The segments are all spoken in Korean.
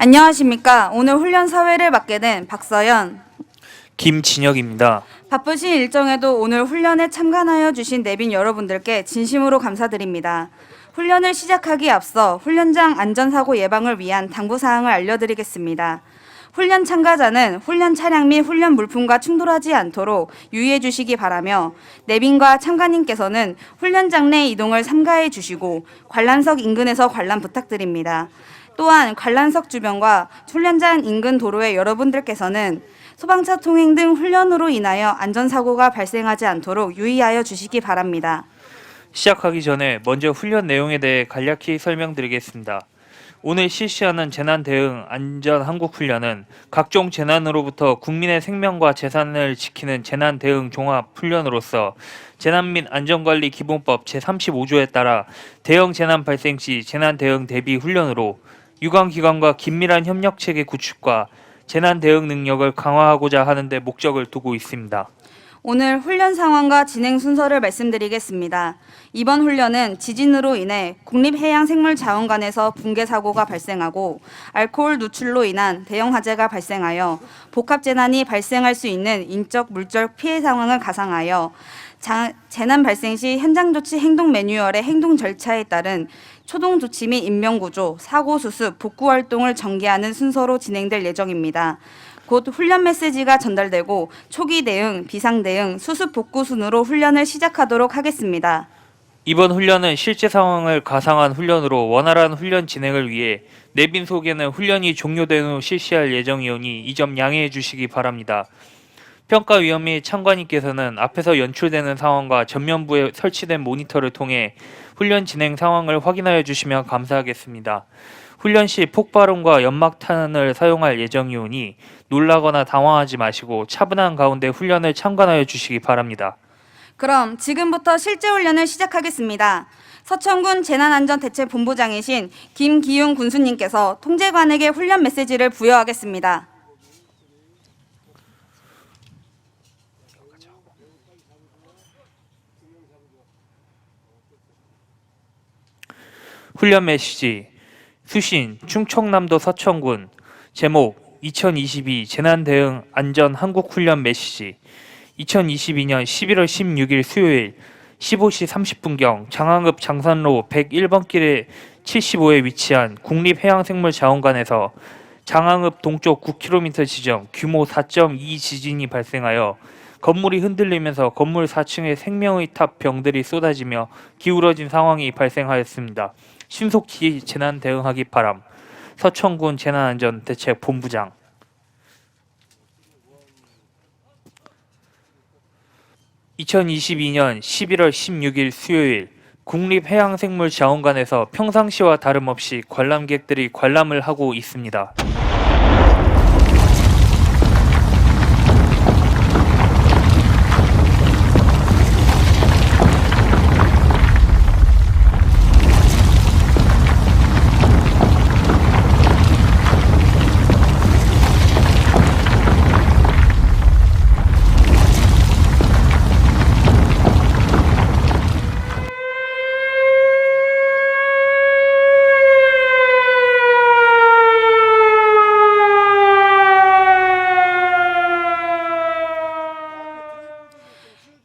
안녕하십니까. 오늘 훈련 사회를 맡게 된 박서연, 김진혁입니다. 바쁘신 일정에도 오늘 훈련에 참관하여 주신 내빈 여러분들께 진심으로 감사드립니다. 훈련을 시작하기에 앞서 훈련장 안전사고 예방을 위한 당부사항을 알려드리겠습니다. 훈련 참가자는 훈련 차량 및 훈련 물품과 충돌하지 않도록 유의해 주시기 바라며, 내빈과 참가님께서는 훈련장 내 이동을 삼가해 주시고 관람석 인근에서 관람 부탁드립니다. 또한 관람석 주변과 훈련장 인근 도로의 여러분들께서는 소방차 통행 등 훈련으로 인하여 안전사고가 발생하지 않도록 유의하여 주시기 바랍니다. 시작하기 전에 먼저 훈련 내용에 대해 간략히 설명드리겠습니다. 오늘 실시하는 재난대응 안전한국훈련은 각종 재난으로부터 국민의 생명과 재산을 지키는 재난대응 종합훈련으로서 재난 및 안전관리 기본법 제35조에 따라 대형 재난 발생 시 재난대응 대비 훈련으로 유관기관과 긴밀한 협력체계 구축과 재난 대응 능력을 강화하고자 하는 데 목적을 두고 있습니다. 오늘 훈련 상황과 진행 순서를 말씀드리겠습니다. 이번 훈련은 지진으로 인해 국립해양생물자원관에서 붕괴 사고가 발생하고 알코올 누출로 인한 대형 화재가 발생하여 복합재난이 발생할 수 있는 인적, 물적 피해 상황을 가상하여 재난 발생 시 현장 조치 행동 매뉴얼의 행동 절차에 따른 초동 조치 및 인명구조, 사고 수습, 복구 활동을 전개하는 순서로 진행될 예정입니다. 곧 훈련 메시지가 전달되고 초기 대응, 비상 대응, 수습 복구 순으로 훈련을 시작하도록 하겠습니다. 이번 훈련은 실제 상황을 가상한 훈련으로 원활한 훈련 진행을 위해 내빈 소개는 훈련이 종료된 후 실시할 예정이오니 이 점 양해해 주시기 바랍니다. 평가위원 및 참관인께서는 앞에서 연출되는 상황과 전면부에 설치된 모니터를 통해 훈련 진행 상황을 확인하여 주시면 감사하겠습니다. 훈련 시 폭발음과 연막탄을 사용할 예정이오니 놀라거나 당황하지 마시고 차분한 가운데 훈련을 참관하여 주시기 바랍니다. 그럼 지금부터 실제 훈련을 시작하겠습니다. 서천군 재난안전대책본부장이신 김기훈 군수님께서 통제관에게 훈련 메시지를 부여하겠습니다. 훈련 메시지 수신 충청남도 서천군 제목 2022 재난대응 안전한국훈련 메시지 2022년 11월 16일 수요일 15시 30분경 장항읍 장산로 101번 길에 75에 위치한 국립해양생물자원관에서 장항읍 동쪽 9km 지점 규모 4.2 지진이 발생하여 건물이 흔들리면서 건물 4층에 생명의 탑 병들이 쏟아지며 기울어진 상황이 발생하였습니다. 신속히 재난 대응하기 바람. 서천군 재난안전대책본부장. (2022년 11월 16일) 수요일 국립해양생물자원관에서 평상시와 다름없이 관람객들이 관람을 하고 있습니다.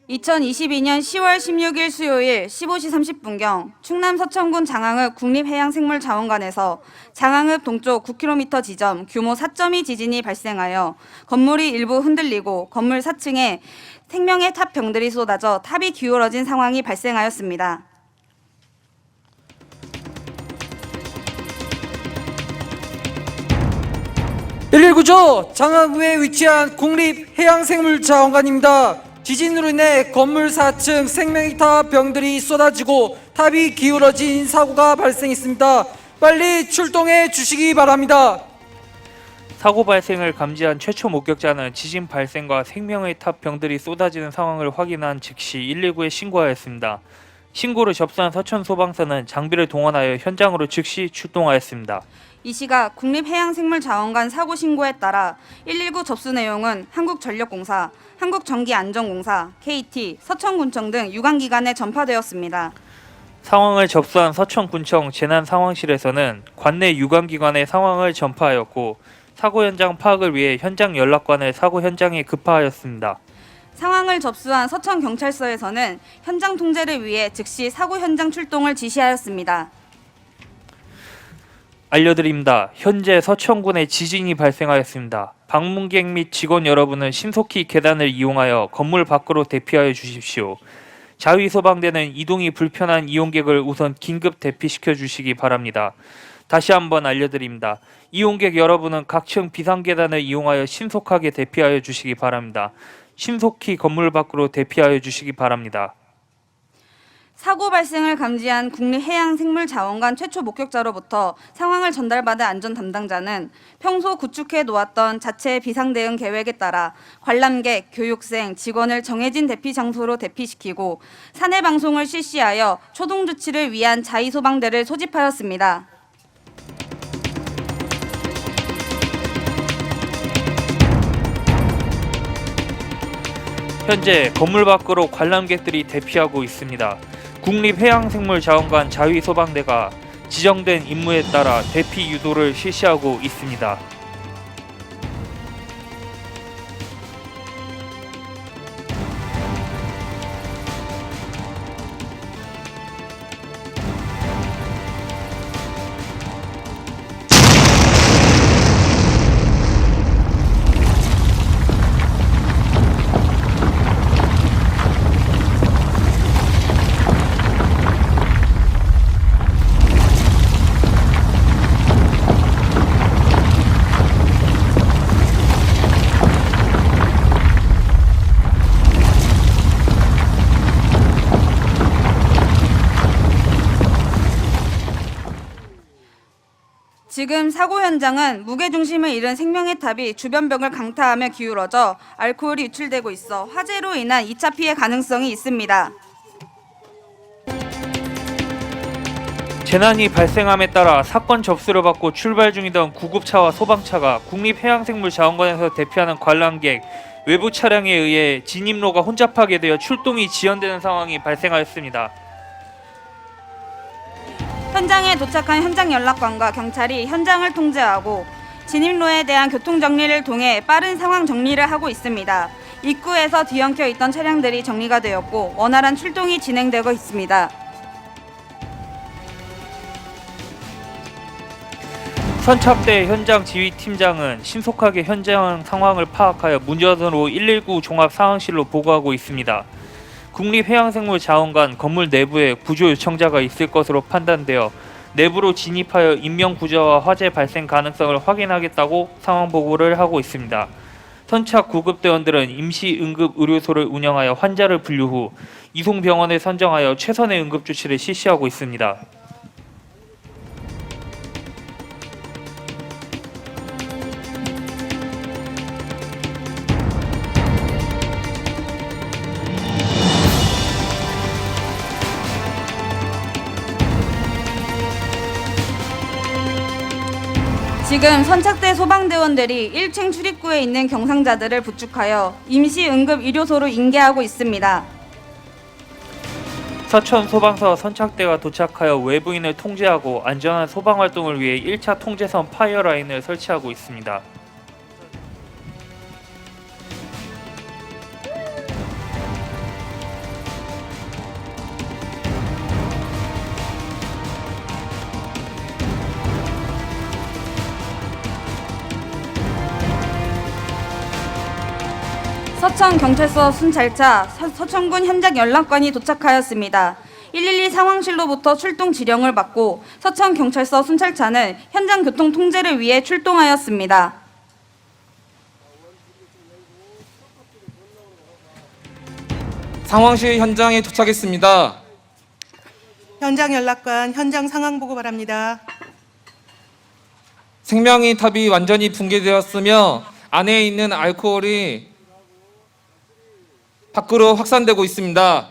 (2022년 10월 16일) 수요일 15시 30분경 충남 서천군 장항읍 국립해양생물자원관에서 장항읍 동쪽 9km 지점 규모 4.2 지진이 발생하여 건물이 일부 흔들리고 건물 4층에 생명의 탑 병들이 쏟아져 탑이 기울어진 상황이 발생하였습니다. (119조) 장항읍에 위치한 국립해양생물자원관입니다. 지진으로 인해 건물 4층 생명의 탑 병들이 쏟아지고 탑이 기울어진 사고가 발생했습니다. 빨리 출동해 주시기 바랍니다. 사고 발생을 감지한 최초 목격자는 지진 발생과 생명의 탑 병들이 쏟아지는 상황을 확인한 즉시 119에 신고하였습니다. 신고를 접수한 서천소방서는 장비를 동원하여 현장으로 즉시 출동하였습니다. 이 시각 국립해양생물자원관 사고 신고에 따라 119 접수 내용은 한국전력공사, 한국전기안전공사, KT, 서천군청 등 유관기관에 전파되었습니다. 상황을 접수한 서천군청 재난상황실에서는 관내 유관기관에 상황을 전파하였고 사고 현장 파악을 위해 현장 연락관을 사고 현장에 급파하였습니다. 상황을 접수한 서천경찰서에서는 현장 통제를 위해 즉시 사고 현장 출동을 지시하였습니다. 알려드립니다. 현재 서천군에 지진이 발생하였습니다. 방문객 및 직원 여러분은 신속히 계단을 이용하여 건물 밖으로 대피하여 주십시오. 자위소방대는 이동이 불편한 이용객을 우선 긴급 대피시켜 주시기 바랍니다. 다시 한번 알려드립니다. 이용객 여러분은 각층 비상계단을 이용하여 신속하게 대피하여 주시기 바랍니다. 신속히 건물 밖으로 대피하여 주시기 바랍니다. 사고 발생을 감지한 국립해양생물자원관 최초 목격자로부터 상황을 전달받은 안전 담당자는 평소 구축해 놓았던 자체 비상대응 계획에 따라 관람객, 교육생, 직원을 정해진 대피 장소로 대피시키고 사내 방송을 실시하여 초동 조치를 위한 자위소방대를 소집하였습니다. 현재 건물 밖으로 관람객들이 대피하고 있습니다. 국립해양생물자원관 자위소방대가 지정된 임무에 따라 대피 유도를 실시하고 있습니다. 지금 사고 현장은 무게중심을 잃은 생명의 탑이 주변 벽을 강타하며 기울어져 알코올이 유출되고 있어 화재로 인한 2차 피해 가능성이 있습니다. 재난이 발생함에 따라 사건 접수를 받고 출발 중이던 구급차와 소방차가 국립해양생물자원관에서 대피하는 관람객, 외부 차량에 의해 진입로가 혼잡하게 되어 출동이 지연되는 상황이 발생하였습니다. 현장에 도착한 현장 연락관과 경찰이 현장을 통제하고 진입로에 대한 교통 정리를 통해 빠른 상황 정리를 하고 있습니다. 입구에서 뒤엉켜 있던 차량들이 정리가 되었고 원활한 출동이 진행되고 있습니다. 선착대 현장 지휘팀장은 신속하게 현장 상황을 파악하여 문전으로 119 종합상황실로 보고하고 있습니다. 국립해양생물자원관 건물 내부에 구조 요청자가 있을 것으로 판단되어 내부로 진입하여 인명구조와 화재 발생 가능성을 확인하겠다고 상황 보고를 하고 있습니다. 선착 구급대원들은 임시 응급 의료소를 운영하여 환자를 분류 후 이송병원을 선정하여 최선의 응급조치를 실시하고 있습니다. 지금 선착대 소방대원들이 1층 출입구에 있는 경상자들을 부축하여 임시 응급 의료소로 인계하고 있습니다. 서천 소방서 선착대가 도착하여 외부인을 통제하고 안전한 소방 활동을 위해 1차 통제선 파이어라인을 설치하고 있습니다. 서천경찰서 순찰차 서천군 현장 연락관이 도착하였습니다. 112 상황실로부터 출동 지령을 받고 서천경찰서 순찰차는 현장 교통 통제를 위해 출동하였습니다. 상황실 현장에 도착했습니다. 현장 연락관 현장 상황 보고 바랍니다. 생명의 탑이 완전히 붕괴되었으며 안에 있는 알코올이 밖으로 확산되고 있습니다.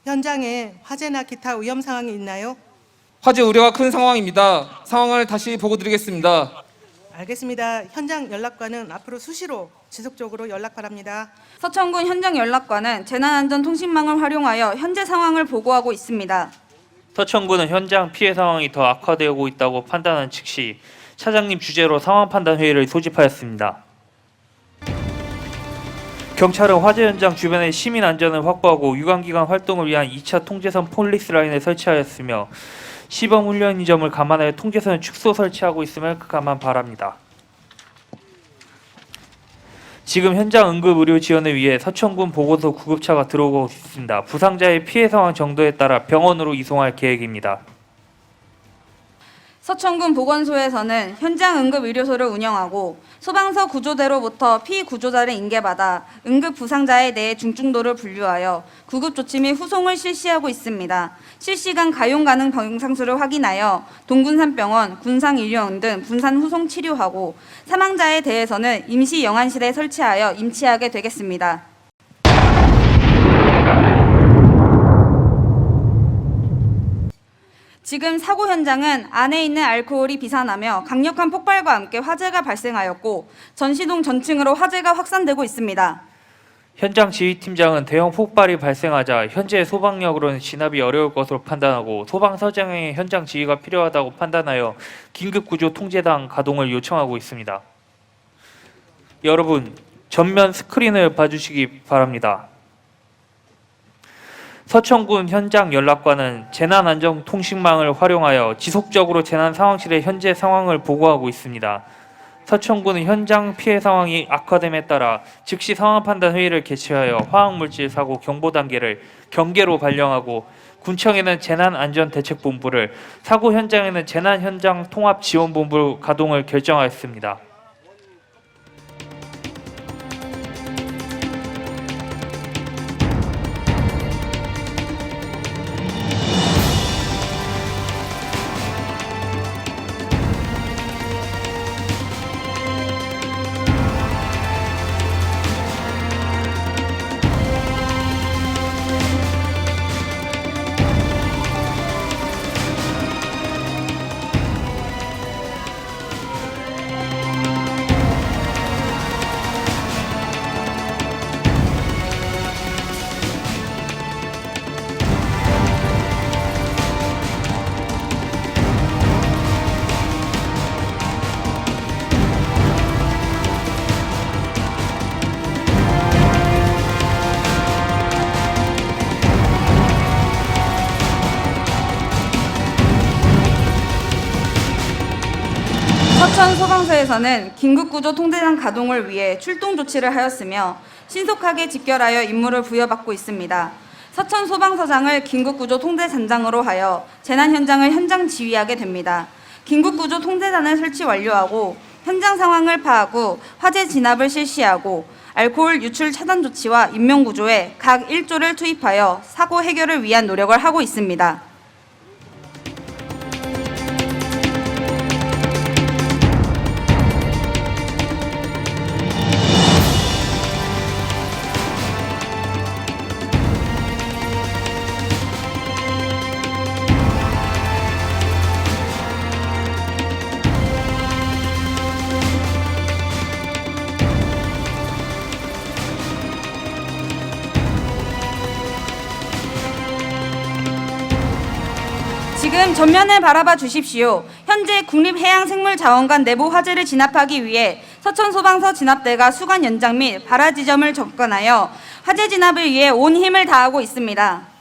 현장에 화재나 기타 위험 상황이 있나요? 화재 우려가 큰 상황입니다. 상황을 다시 보고 드리겠습니다. 알겠습니다. 현장 연락관은 앞으로 수시로 지속적으로 연락 바랍니다. 서천군 현장연락관은 재난안전통신망을 활용하여 현재 상황을 보고하고 있습니다. 서천군은 현장 피해 상황이 더 악화되고 있다고 판단한 즉시 차장님 주재로 상황 판단 회의를 소집하였습니다. 경찰은 화재 현장 주변의 시민 안전을 확보하고 유관기관 활동을 위한 2차 통제선 폴리스 라인을 설치하였으며 시범 훈련인 점을 감안하여 통제선을 축소 설치하고 있음을 감안 바랍니다. 지금 현장 응급 의료 지원을 위해 서천군 보건소 구급차가 들어오고 있습니다. 부상자의 피해 상황 정도에 따라 병원으로 이송할 계획입니다. 서천군 보건소에서는 현장 응급의료소를 운영하고 소방서 구조대로부터 피구조자를 인계받아 응급 부상자에 대해 중증도를 분류하여 구급조치 및 후송을 실시하고 있습니다. 실시간 가용 가능 병상수를 확인하여 동군산병원, 군상의료원 등 분산 후송 치료하고 사망자에 대해서는 임시 영안실에 설치하여 임치하게 되겠습니다. 지금 사고 현장은 안에 있는 알코올이 비산하며 강력한 폭발과 함께 화재가 발생하였고 전시동 전층으로 화재가 확산되고 있습니다. 현장 지휘팀장은 대형 폭발이 발생하자 현재 소방력으로는 진압이 어려울 것으로 판단하고 소방서장의 현장 지휘가 필요하다고 판단하여 긴급구조 통제단 가동을 요청하고 있습니다. 여러분, 전면 스크린을 봐주시기 바랍니다. 서천군 현장연락관은 재난안전통신망을 활용하여 지속적으로 재난상황실의 현재 상황을 보고하고 있습니다. 서천군은 현장 피해 상황이 악화됨에 따라 즉시 상황 판단 회의를 개최하여 화학물질 사고 경보 단계를 경계로 발령하고 군청에는 재난안전대책본부를, 사고 현장에는 재난현장통합지원본부 가동을 결정하였습니다. 서천 소방서에서는 긴급구조 통제단 가동을 위해 출동 조치를 하였으며 신속하게 집결하여 임무를 부여받고 있습니다. 서천 소방서장을 긴급구조 통제단장으로 하여 재난 현장을 현장 지휘하게 됩니다. 긴급구조 통제단을 설치 완료하고 현장 상황을 파악 후 화재 진압을 실시하고 알코올 유출 차단 조치와 인명구조에 각 1조를 투입하여 사고 해결을 위한 노력을 하고 있습니다. 지금 전면을 바라봐 주십시오. 현재 국립해양생물자원관 내부 화재를 진압하기 위해 서천소방서 진압대가 수관 연장 및 발화 지점을 접근하여 화재 진압을 위해 온 힘을 다하고 있습니다.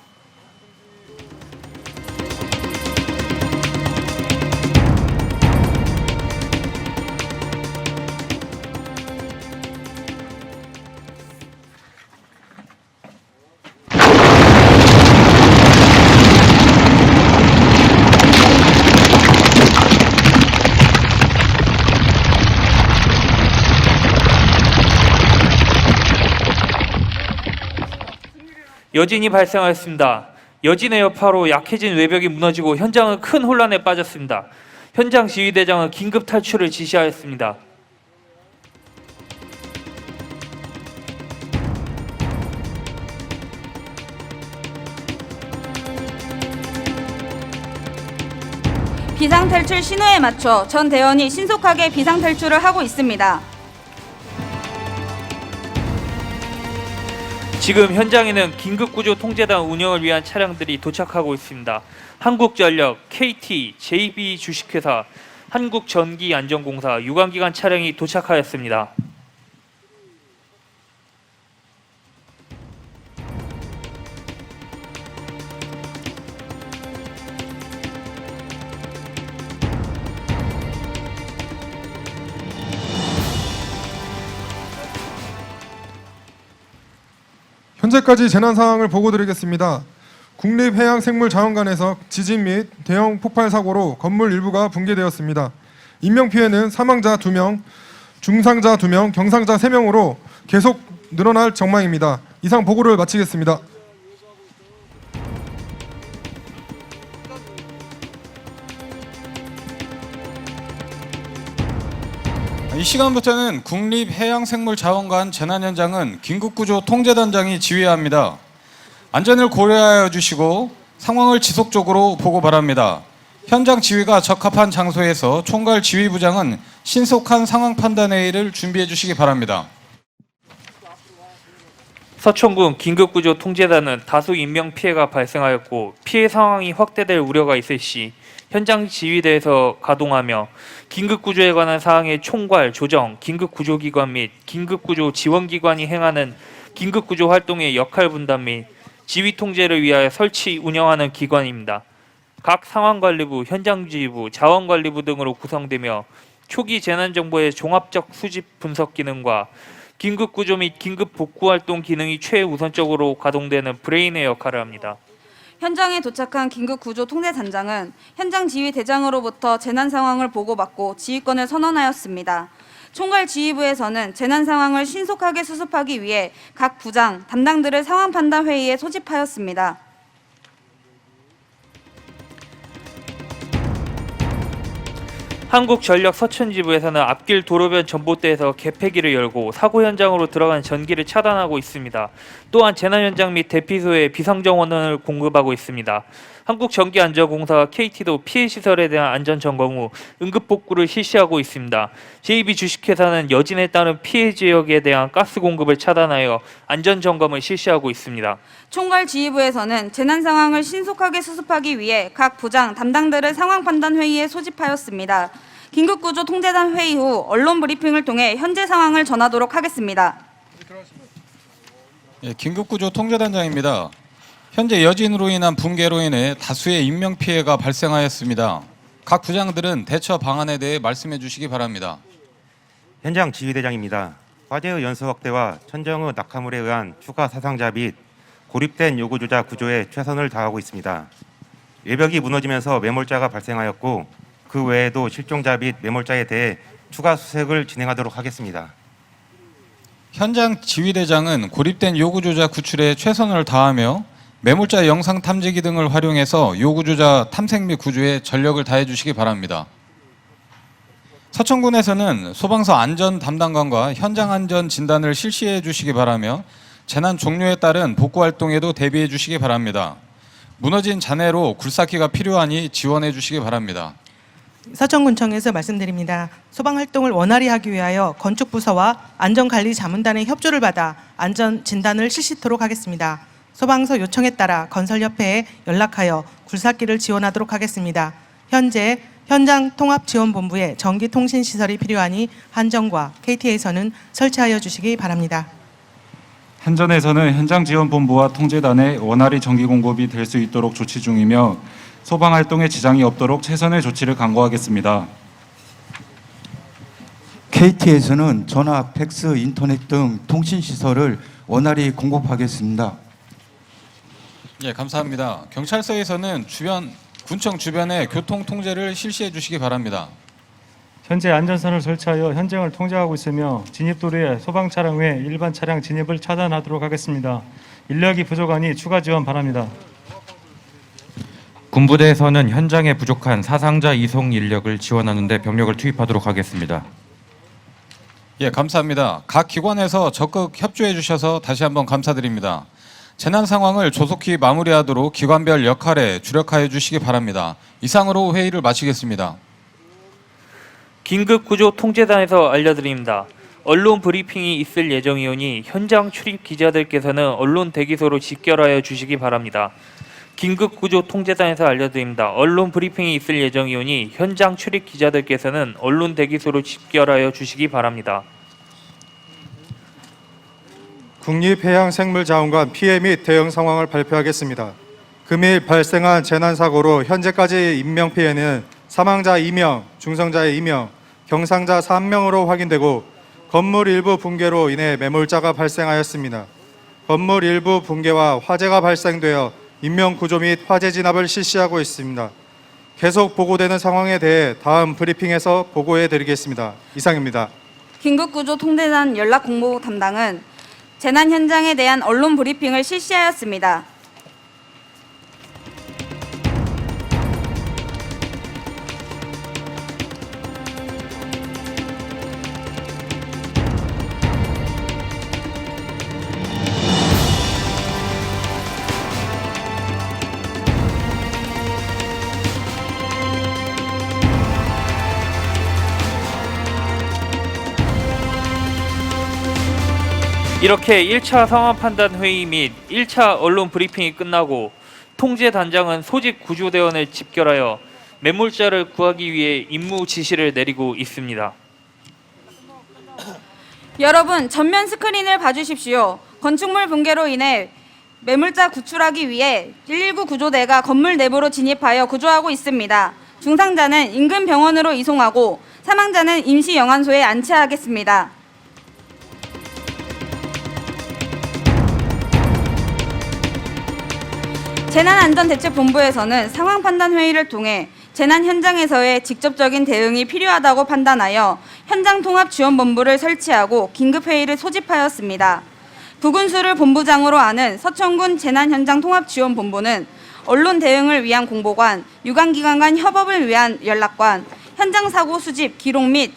여진이 발생하였습니다. 여진의 여파로 약해진 외벽이 무너지고 현장은 큰 혼란에 빠졌습니다. 현장 지휘대장은 긴급 탈출을 지시하였습니다. 비상탈출 신호에 맞춰 전 대원이 신속하게 비상탈출을 하고 있습니다. 지금 현장에는 긴급구조 통제단 운영을 위한 차량들이 도착하고 있습니다. 한국전력, KT, JB 주식회사, 한국전기안전공사, 유관기관 차량이 도착하였습니다. 현재까지 재난 상황을 보고드리겠습니다. 국립해양생물자원관에서 지진 및 대형 폭발 사고로 건물 일부가 붕괴되었습니다. 인명 피해는 사망자 2명, 중상자 2명, 경상자 3명으로 계속 늘어날 전망입니다. 이상 보고를 마치겠습니다. 이 시간부터는 국립해양생물자원관 재난현장은 긴급구조 통제단장이 지휘해야 합니다. 안전을 고려하여 주시고 상황을 지속적으로 보고 바랍니다. 현장 지휘가 적합한 장소에서 총괄 지휘부장은 신속한 상황 판단 회의를 준비해 주시기 바랍니다. 서천군 긴급구조 통제단은 다수 인명피해가 발생하였고 피해 상황이 확대될 우려가 있을 시 현장 지휘대에서 가동하며 긴급구조에 관한 사항의 총괄, 조정, 긴급구조기관 및 긴급구조 지원기관이 행하는 긴급구조 활동의 역할 분담 및 지휘 통제를 위하여 설치, 운영하는 기관입니다. 각 상황관리부, 현장지휘부, 자원관리부 등으로 구성되며 초기 재난정보의 종합적 수집 분석 기능과 긴급구조 및 긴급복구활동 기능이 최우선적으로 가동되는 브레인의 역할을 합니다. 현장에 도착한 긴급구조통제단장은 현장 지휘대장으로부터 재난 상황을 보고받고 지휘권을 선언하였습니다. 총괄 지휘부에서는 재난 상황을 신속하게 수습하기 위해 각 부장, 담당들을 상황 판단 회의에 소집하였습니다. 한국전력 서천지부에서는 앞길 도로변 전봇대에서 개폐기를 열고 사고 현장으로 들어간 전기를 차단하고 있습니다. 또한 재난 현장 및 대피소에 비상정원을 공급하고 있습니다. 한국전기안전공사와 KT도 피해 시설에 대한 안전 점검 후 응급 복구를 실시하고 있습니다. JB 주식회사는 여진에 따른 피해 지역에 대한 가스 공급을 차단하여 안전 점검을 실시하고 있습니다. 총괄 지휘부에서는 재난 상황을 신속하게 수습하기 위해 각 부장, 담당들을 상황 판단 회의에 소집하였습니다. 긴급구조 통제단 회의 후 언론 브리핑을 통해 현재 상황을 전하도록 하겠습니다. 긴급구조 통제단장입니다. 현재 여진으로 인한 붕괴로 인해 다수의 인명피해가 발생하였습니다. 각 부장들은 대처 방안에 대해 말씀해 주시기 바랍니다. 현장 지휘대장입니다. 화재의 연소 확대와 천정의 낙하물에 의한 추가 사상자 및 고립된 요구 조자 구조에 최선을 다하고 있습니다. 외벽이 무너지면서 매몰자가 발생하였고 그 외에도 실종자 및 매몰자에 대해 추가 수색을 진행하도록 하겠습니다. 현장 지휘대장은 고립된 요구 조자 구출에 최선을 다하며 매몰자 영상 탐지기 등을 활용해서 요구 조자 탐색 및 구조에 전력을 다해 주시기 바랍니다. 서천군에서는 소방서 안전 담당관과 현장 안전 진단을 실시해 주시기 바라며 재난 종료에 따른 복구 활동에도 대비해 주시기 바랍니다. 무너진 잔해로 굴삭기가 필요하니 지원해 주시기 바랍니다. 서천군청에서 말씀드립니다. 소방활동을 원활히 하기 위하여 건축부서와 안전관리자문단의 협조를 받아 안전 진단을 실시토록 하겠습니다. 소방서 요청에 따라 건설협회에 연락하여 굴삭기를 지원하도록 하겠습니다. 현재 현장 통합지원본부에 전기통신시설이 필요하니 한정과 KT에서는 설치하여 주시기 바랍니다. 한전에서는 현장지원본부와 통제단에 원활히 전기 공급이 될 수 있도록 조치 중이며 소방활동에 지장이 없도록 최선의 조치를 강구하겠습니다. KT에서는 전화, 팩스, 인터넷 등 통신시설을 원활히 공급하겠습니다. 예, 감사합니다. 경찰서에서는 군청 주변의 교통 통제를 실시해 주시기 바랍니다. 현재 안전선을 설치하여 현장을 통제하고 있으며 진입도로에 소방차량 외 일반 차량 진입을 차단하도록 하겠습니다. 인력이 부족하니 추가 지원 바랍니다. 군부대에서는 현장에 부족한 사상자 이송 인력을 지원하는 데 병력을 투입하도록 하겠습니다. 예, 감사합니다. 각 기관에서 적극 협조해 주셔서 다시 한번 감사드립니다. 재난 상황을 조속히 마무리하도록 기관별 역할에 주력하여 주시기 바랍니다. 이상으로 회의를 마치겠습니다. 긴급구조통제단에서 알려드립니다. 언론 브리핑이 있을 예정이오니 현장 출입 기자들께서는 언론 대기소로 집결하여 주시기 바랍니다. 긴급구조통제단에서 알려드립니다. 언론 브리핑이 있을 예정이오니 현장 출입 기자들께서는 언론 대기소로 집결하여 주시기 바랍니다. 국립해양생물자원관 피해 및 대응 상황을 발표하겠습니다. 금일 발생한 재난사고로 현재까지 인명피해는 사망자 2명, 중상자 2명, 경상자 3명으로 확인되고 건물 일부 붕괴로 인해 매몰자가 발생하였습니다. 건물 일부 붕괴와 화재가 발생되어 인명구조 및 화재 진압을 실시하고 있습니다. 계속 보고되는 상황에 대해 다음 브리핑에서 보고해 드리겠습니다. 이상입니다. 긴급구조통제단 연락공보 담당은 재난 현장에 대한 언론 브리핑을 실시하였습니다. 이렇게 1차 상황 판단 회의 및 1차 언론 브리핑이 끝나고 통제단장은 소집 구조대원을 집결하여 매몰자를 구하기 위해 임무 지시를 내리고 있습니다. 여러분, 전면 스크린을 봐주십시오. 건축물 붕괴로 인해 매몰자 구출하기 위해 119 구조대가 건물 내부로 진입하여 구조하고 있습니다. 중상자는 인근 병원으로 이송하고 사망자는 임시 영안소에 안치하겠습니다. 재난안전대책본부에서는 상황판단회의를 통해 재난 현장에서의 직접적인 대응이 필요하다고 판단하여 현장통합지원본부를 설치하고 긴급회의를 소집하였습니다. 부군수를 본부장으로 아는 서천군 재난현장통합지원본부는 언론 대응을 위한 공보관, 유관기관 간 협업을 위한 연락관, 현장사고 수집, 기록 및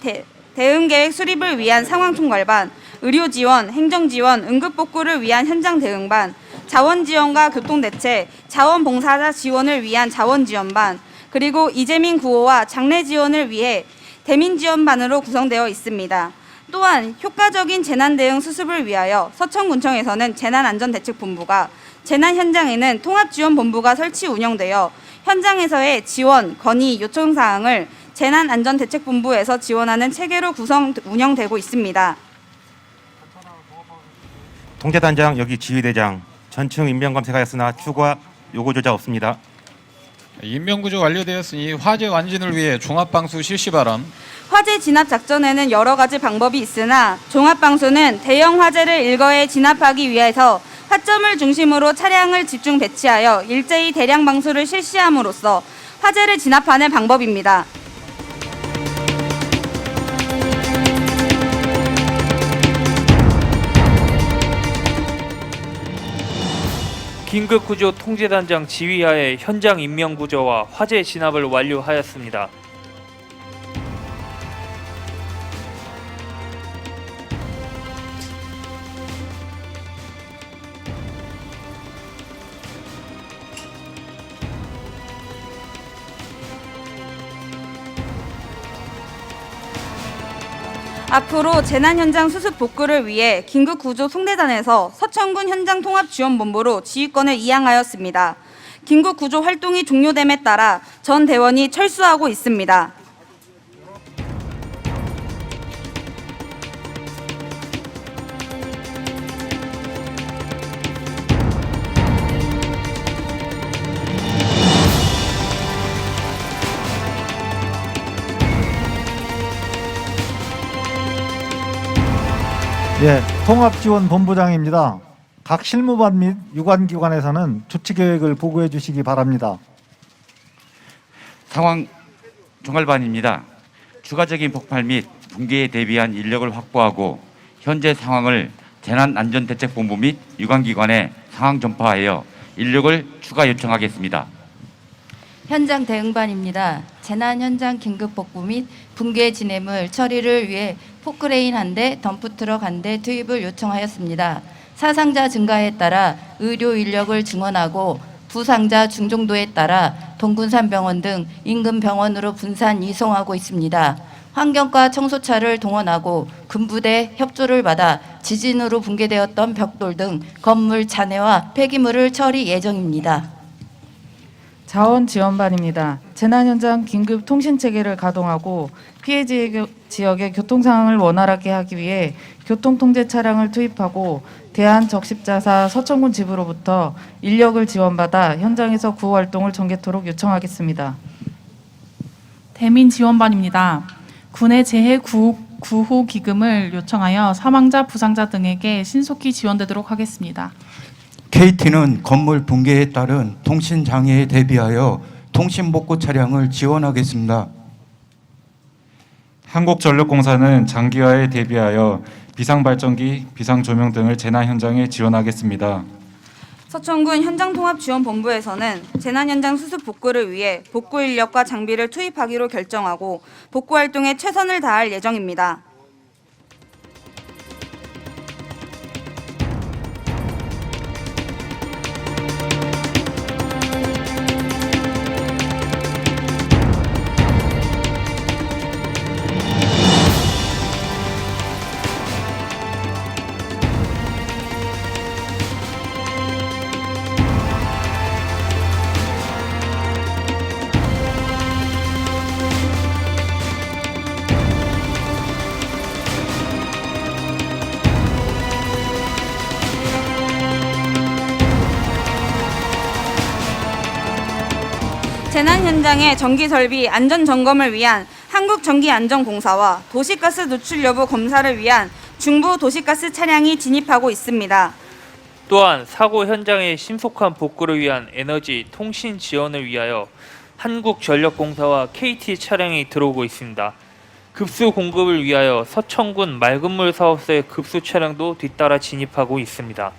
대응계획 수립을 위한 상황총괄반, 의료지원, 행정지원, 응급복구를 위한 현장대응반, 자원지원과 교통대체, 자원봉사자 지원을 위한 자원지원반, 그리고 이재민 구호와 장례 지원을 위해 대민지원반으로 구성되어 있습니다. 또한 효과적인 재난대응 수습을 위하여 서천군청에서는 재난안전대책본부가, 재난 현장에는 통합지원본부가 설치 운영되어 현장에서의 지원, 건의, 요청사항을 재난안전대책본부에서 지원하는 체계로 운영되고 있습니다. 통제단장 여기 지휘대장 전층 인명검색하였으나 추가 요구조차 없습니다. 인명구조 완료되었으니 화재 완진을 위해 종합방수 실시 바람. 화재 진압 작전에는 여러 가지 방법이 있으나 종합방수는 대형 화재를 일거에 진압하기 위해서 화점을 중심으로 차량을 집중 배치하여 일제히 대량 방수를 실시함으로써 화재를 진압하는 방법입니다. 긴급구조통제단장 지휘하에 현장 인명구조와 화재 진압을 완료하였습니다. 앞으로 재난현장 수습 복구를 위해 긴급구조통제단에서 서천군 현장통합지원본부로 지휘권을 이양하였습니다. 긴급구조 활동이 종료됨에 따라 전 대원이 철수하고 있습니다. 예, 통합지원본부장입니다. 각 실무반 및 유관기관에서는 조치계획을 보고해 주시기 바랍니다. 상황 총괄반입니다. 추가적인 폭발 및 붕괴에 대비한 인력을 확보하고 현재 상황을 재난안전대책본부 및 유관기관에 상황 전파하여 인력을 추가 요청하겠습니다. 현장 대응반입니다. 재난 현장 긴급 복구 및 붕괴 진해물 처리를 위해 포크레인 한 대, 덤프트럭 한 대 투입을 요청하였습니다. 사상자 증가에 따라 의료 인력을 증원하고 부상자 중정도에 따라 동군산 병원 등 인근 병원으로 분산 이송하고 있습니다. 환경과 청소차를 동원하고 군부대 협조를 받아 지진으로 붕괴되었던 벽돌 등 건물 잔해와 폐기물을 처리 예정입니다. 자원지원반입니다. 재난 현장 긴급 통신 체계를 가동하고 피해 지역의 교통 상황을 원활하게 하기 위해 교통 통제 차량을 투입하고 대한적십자사 서천군 지부로부터 인력을 지원받아 현장에서 구호 활동을 전개토록 요청하겠습니다. 대민지원반입니다. 군의 재해 구호 기금을 요청하여 사망자, 부상자 등에게 신속히 지원되도록 하겠습니다. KT는 건물 붕괴에 따른 통신 장애에 대비하여 통신 복구 차량을 지원하겠습니다. 한국전력공사는 장기화에 대비하여 비상발전기, 비상조명 등을 재난 현장에 지원하겠습니다. 서천군 현장통합지원본부에서는 재난 현장 수습 복구를 위해 복구 인력과 장비를 투입하기로 결정하고 복구 활동에 최선을 다할 예정입니다. 재난 현장의 전기 설비 안전 점검을 위한 한국전기안전공사와 도시가스 누출 여부 검사를 위한 중부 도시가스 차량이 진입하고 있습니다. 또한 사고 현장의 신속한 복구를 위한 에너지 통신 지원을 위하여 한국전력공사와 KT 차량이 들어오고 있습니다. 급수 공급을 위하여 서천군 맑은물 사업소의 급수 차량도 뒤따라 진입하고 있습니다.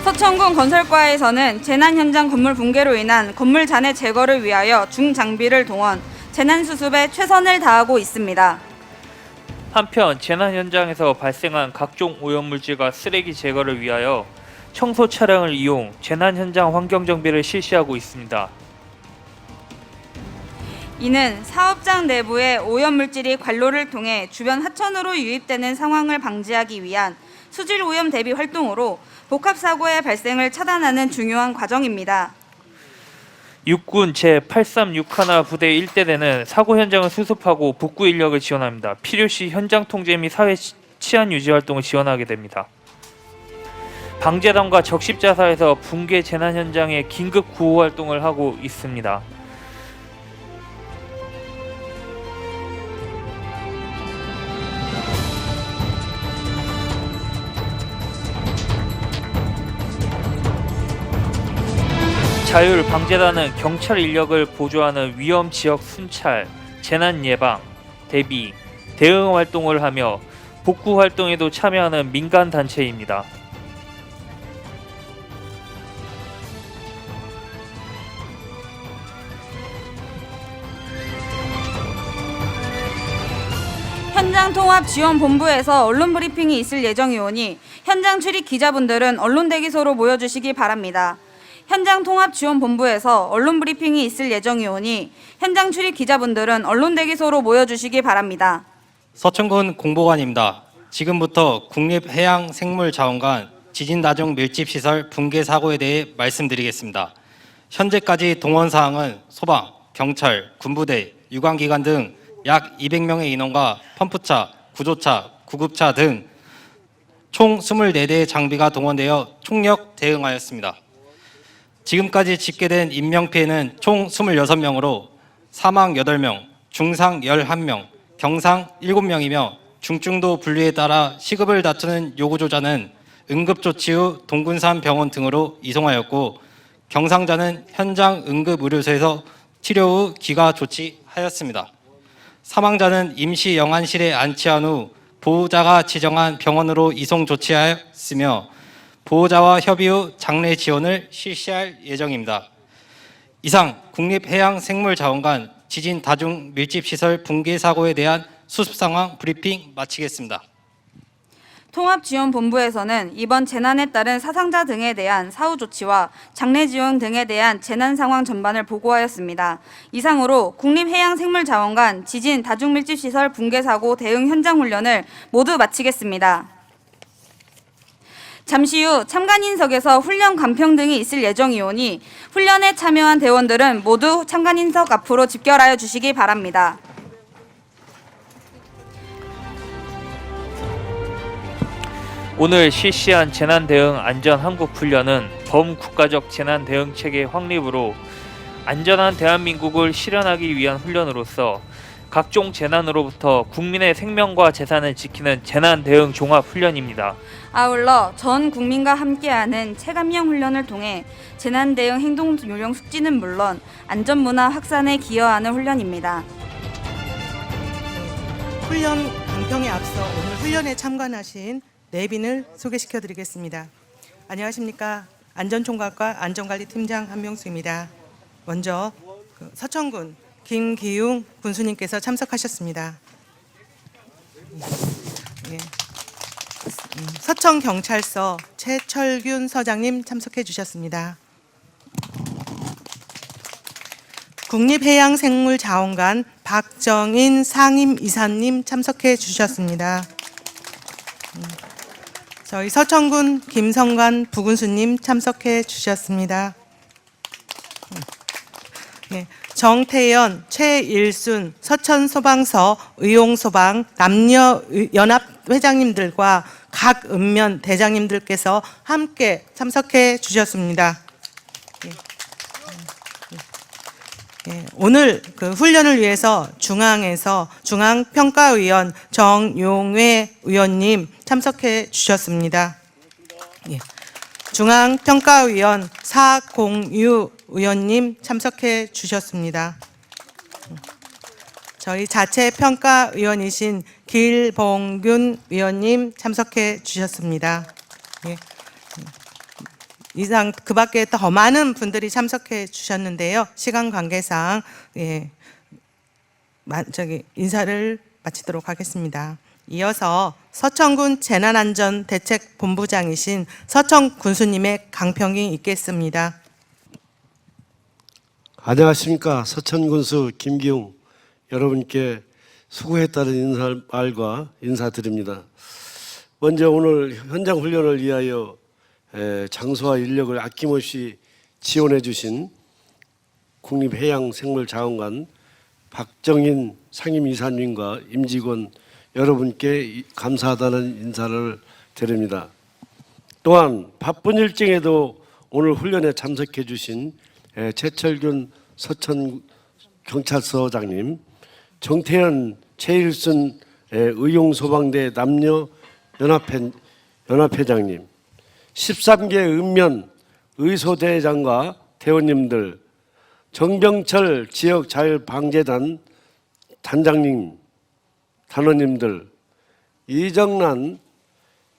서천군 건설과에서는 재난 현장 건물 붕괴로 인한 건물 잔해 제거를 위하여 중장비를 동원, 재난 수습에 최선을 다하고 있습니다. 한편 재난 현장에서 발생한 각종 오염물질과 쓰레기 제거를 위하여 청소 차량을 이용 재난 현장 환경 정비를 실시하고 있습니다. 이는 사업장 내부의 오염물질이 관로를 통해 주변 하천으로 유입되는 상황을 방지하기 위한 수질 오염 대비 활동으로 복합사고의 발생을 차단하는 중요한 과정입니다. 육군 제836 부대 1대대는 사고 현장을 수습하고 복구 인력을 지원합니다. 필요시 현장 통제 및 사회 치안 유지 활동을 지원하게 됩니다. 방재단과 적십자사에서 붕괴 재난 현장의 긴급 구호 활동을 하고 있습니다. 자율방재단은 경찰 인력을 보조하는 위험 지역 순찰, 재난 예방, 대비, 대응 활동을 하며 복구 활동에도 참여하는 민간 단체입니다. 현장통합지원본부에서 언론 브리핑이 있을 예정이오니 현장 출입 기자분들은 언론 대기소로 모여주시기 바랍니다. 현장통합지원본부에서 언론 브리핑이 있을 예정이오니 현장 출입 기자분들은 언론 대기소로 모여주시기 바랍니다. 서천군 공보관입니다. 지금부터 국립해양생물자원관 지진다중 밀집시설 붕괴 사고에 대해 말씀드리겠습니다. 현재까지 동원 사항은 소방, 경찰, 군부대, 유관기관 등 약 200명의 인원과 펌프차, 구조차, 구급차 등 총 24대의 장비가 동원되어 총력 대응하였습니다. 지금까지 집계된 인명피해는 총 26명으로 사망 8명, 중상 11명, 경상 7명이며 중증도 분류에 따라 시급을 다투는 요구조자는 응급조치 후 동군산 병원 등으로 이송하였고 경상자는 현장 응급의료소에서 치료 후 귀가 조치하였습니다. 사망자는 임시 영안실에 안치한 후 보호자가 지정한 병원으로 이송 조치하였으며 보호자와 협의 후 장례 지원을 실시할 예정입니다. 이상 국립해양생물자원관 지진 다중 밀집시설 붕괴 사고에 대한 수습 상황 브리핑 마치겠습니다. 통합지원본부에서는 이번 재난에 따른 사상자 등에 대한 사후 조치와 장례 지원 등에 대한 재난 상황 전반을 보고하였습니다. 이상으로 국립해양생물자원관 지진 다중밀집시설 붕괴 사고 대응 현장 훈련을 모두 마치겠습니다. 잠시 후 참관인석에서 훈련 간평 등이 있을 예정이오니 훈련에 참여한 대원들은 모두 참관인석 앞으로 집결하여 주시기 바랍니다. 오늘 실시한 재난대응 안전한국훈련은 범국가적 재난대응체계 확립으로 안전한 대한민국을 실현하기 위한 훈련으로서 각종 재난으로부터 국민의 생명과 재산을 지키는 재난대응 종합훈련입니다. 아울러 전 국민과 함께하는 체감형 훈련을 통해 재난대응 행동 요령 숙지는 물론 안전문화 확산에 기여하는 훈련입니다. 훈련 간평에 앞서 오늘 훈련에 참관하신 내빈을 소개시켜 드리겠습니다. 안녕하십니까. 안전총괄과 안전관리팀장 한명수입니다. 먼저 서천군 김기웅 군수님께서 참석하셨습니다. 서천경찰서 최철균 서장님 참석해 주셨습니다. 국립해양생물자원관 박정인 상임이사님 참석해 주셨습니다. 저희 서천군 김성관 부군수님 참석해 주셨습니다. 정태연, 최일순, 서천소방서 의용소방 남녀연합회장님들과 각 읍면 대장님들께서 함께 참석해 주셨습니다. 오늘 그 훈련을 위해서 중앙에서 중앙평가위원 정용회 의원님 참석해 주셨습니다. 중앙평가위원 사공유 의원님 참석해 주셨습니다. 저희 자체평가위원이신 길봉균 의원님 참석해 주셨습니다. 이상 그 밖에 더 많은 분들이 참석해 주셨는데요. 시간 관계상 인사를 마치도록 하겠습니다. 이어서 서천군 재난안전대책본부장이신 서천 군수님의 강평이 있겠습니다. 안녕하십니까. 서천군수 김기웅 여러분께 수고했다는 말과 인사드립니다. 먼저 오늘 현장 훈련을 위하여 장소와 인력을 아낌없이 지원해 주신 국립해양생물자원관 박정인 상임이사님과 임직원 여러분께 감사하다는 인사를 드립니다. 또한 바쁜 일정에도 오늘 훈련에 참석해 주신 최철균 서천경찰서장님, 정태현 최일순 의용소방대 남녀연합회장님, 13개 읍면 의소대장과 대원님들, 정병철 지역자율방재단 단장님, 단원님들, 이정란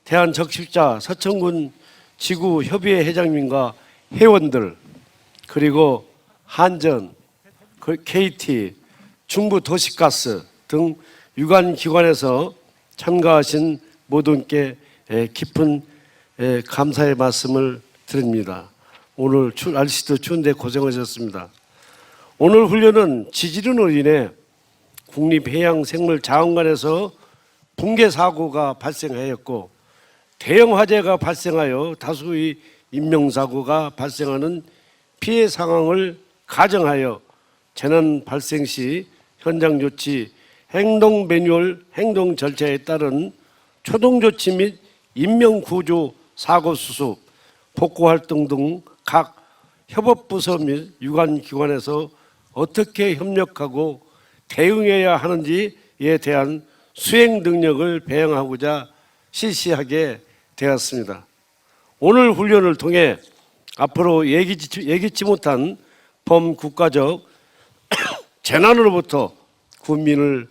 대한적십자 서천군 지구협의회 회장님과 회원들, 그리고 한전, KT, 중부도시가스 등 유관기관에서 참가하신 모든께 깊은 감사의 말씀을 드립니다. 오늘 날씨도 추운데 고생하셨습니다. 오늘 훈련은 지진으로 인해 국립해양생물자원관에서 붕괴 사고가 발생하였고 대형 화재가 발생하여 다수의 인명사고가 발생하는 피해 상황을 가정하여 재난 발생 시 현장 조치, 행동 매뉴얼, 행동 절차에 따른 초동 조치 및 인명 구조, 사고 수습, 복구 활동 등 각 협업부서 및 유관기관에서 어떻게 협력하고 대응해야 하는지에 대한 수행 능력을 배양하고자 실시하게 되었습니다. 오늘 훈련을 통해 앞으로 예기치 못한 범국가적 재난으로부터 국민을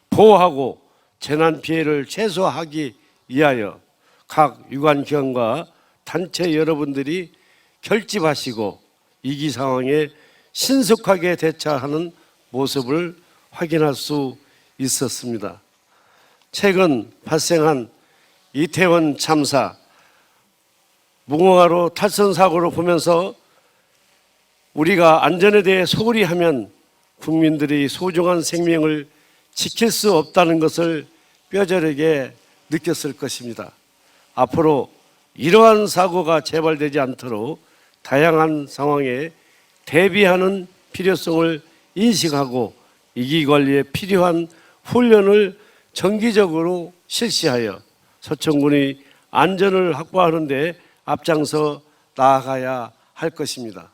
보호하고 재난 피해를 최소화하기 위하여 각 유관기관과 단체 여러분들이 결집하시고 위기 상황에 신속하게 대처하는 모습을 확인할 수 있었습니다. 최근 발생한 이태원 참사, 무궁화로 탈선 사고를 보면서 우리가 안전에 대해 소홀히 하면 국민들이 소중한 생명을 지킬 수 없다는 것을 뼈저리게 느꼈을 것입니다. 앞으로 이러한 사고가 재발되지 않도록 다양한 상황에 대비하는 필요성을 인식하고 위기관리에 필요한 훈련을 정기적으로 실시하여 서천군이 안전을 확보하는 데 앞장서 나아가야 할 것입니다.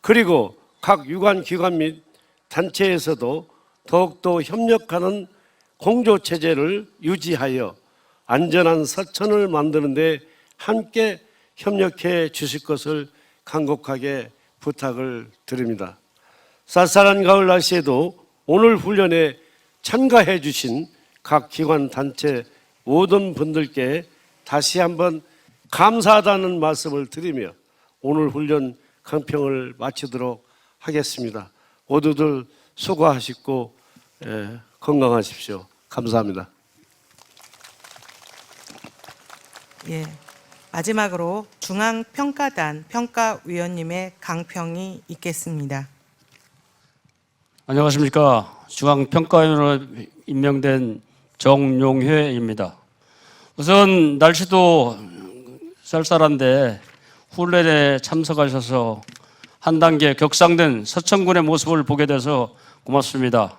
그리고 각 유관기관 및 단체에서도 더욱더 협력하는 공조체제를 유지하여 안전한 서천을 만드는 데 함께 협력해 주실 것을 간곡하게 부탁을 드립니다. 쌀쌀한 가을 날씨에도 오늘 훈련에 참가해 주신 각 기관 단체 모든 분들께 다시 한번 감사하다는 말씀을 드리며 오늘 훈련 강평을 마치도록 하겠습니다. 모두들 수고하시고 건강하십시오. 감사합니다. 예, 마지막으로 중앙평가단 평가위원님의 강평이 있겠습니다. 안녕하십니까. 중앙평가위원으로 임명된 정용회입니다. 우선 날씨도 쌀쌀한데 훈련에 참석하셔서 한 단계 격상된 서천군의 모습을 보게 돼서 고맙습니다.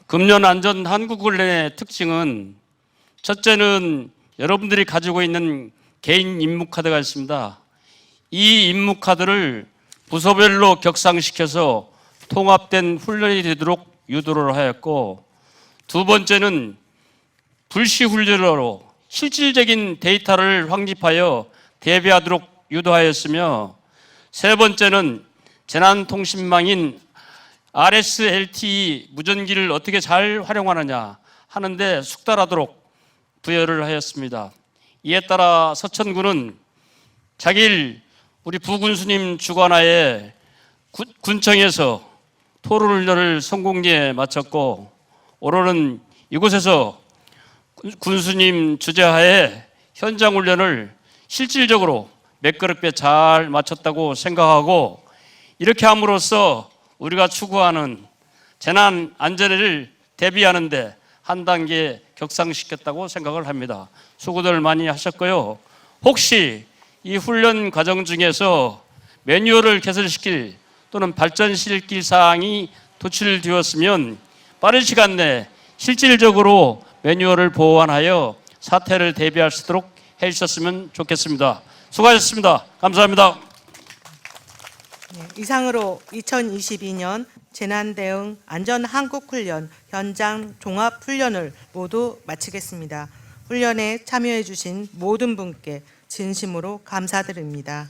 금년 안전 한국훈련의 특징은 첫째는 여러분들이 가지고 있는 개인 임무카드가 있습니다. 이 임무카드를 부서별로 격상시켜서 통합된 훈련이 되도록 유도를 하였고, 두 번째는 불시훈련으로 실질적인 데이터를 확립하여 대비하도록 유도하였으며, 세 번째는 재난통신망인 RSLTE 무전기를 어떻게 잘 활용하느냐 하는데 숙달하도록 부여를 하였습니다. 이에 따라 서천군은 작일 우리 부군수님 주관하에 군청에서 토론훈련을 성공리에 마쳤고, 오늘은 이곳에서 군수님 주재하에 현장훈련을 실질적으로 매끄럽게 잘 마쳤다고 생각하고, 이렇게 함으로써 우리가 추구하는 재난 안전을 대비하는데 한 단계 격상시켰다고 생각을 합니다. 수고들 많이 하셨고요. 혹시 이 훈련 과정 중에서 매뉴얼을 개설시킬 또는 발전시킬 사항이 도출되었으면 빠른 시간 내에 실질적으로 매뉴얼을 보완하여 사태를 대비할 수 있도록 해주셨으면 좋겠습니다. 수고하셨습니다. 감사합니다. 이상으로 2022년 재난대응 안전한국훈련 현장 종합훈련을 모두 마치겠습니다. 훈련에 참여해 주신 모든 분께 진심으로 감사드립니다.